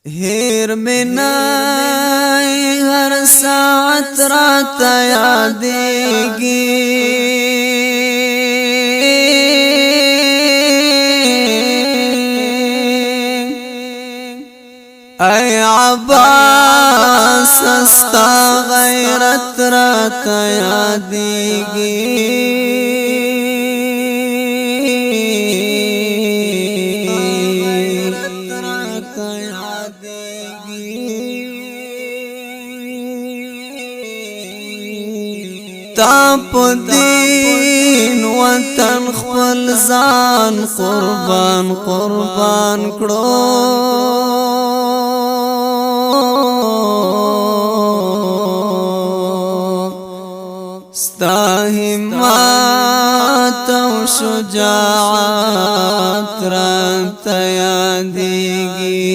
هیر منای هر ساعت رات یادیگی ای عباس استا غیرت رات یادیگی تا په دین وطن خپل ځان قربان قربان کړو ستا همت او شجاعت راته یادیږي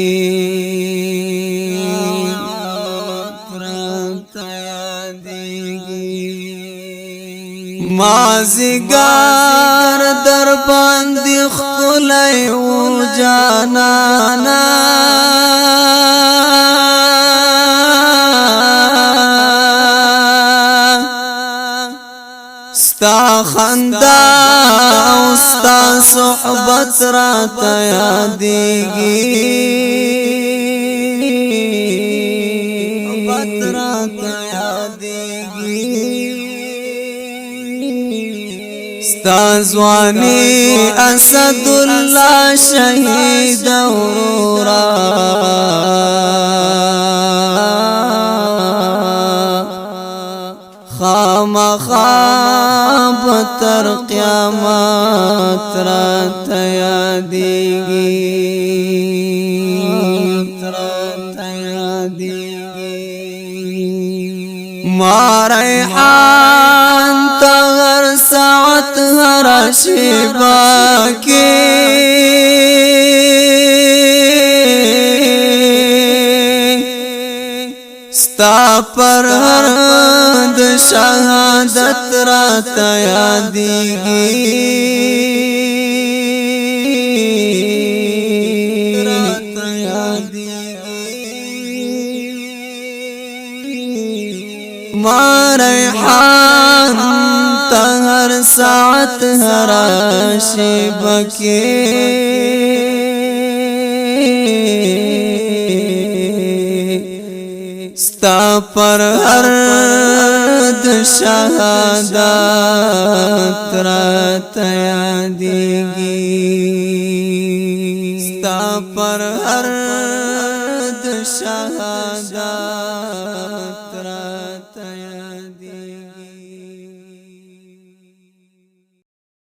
مازیګر در باندې خلای او جانانا ستا خندا او ستا صحبت راته یادیږي ستا ځواني اسد الله شهید اورورا خامخاب تر قیامت راته یادیږي ما ریحان هر ساعت هر شیبه کې ستا پر هر د شهادت راته یادیږي ما ریحان هر ساعت هر شیبه کې ستا پر هر د شهادت راته یادیږي ستا پر هر د شهادت راته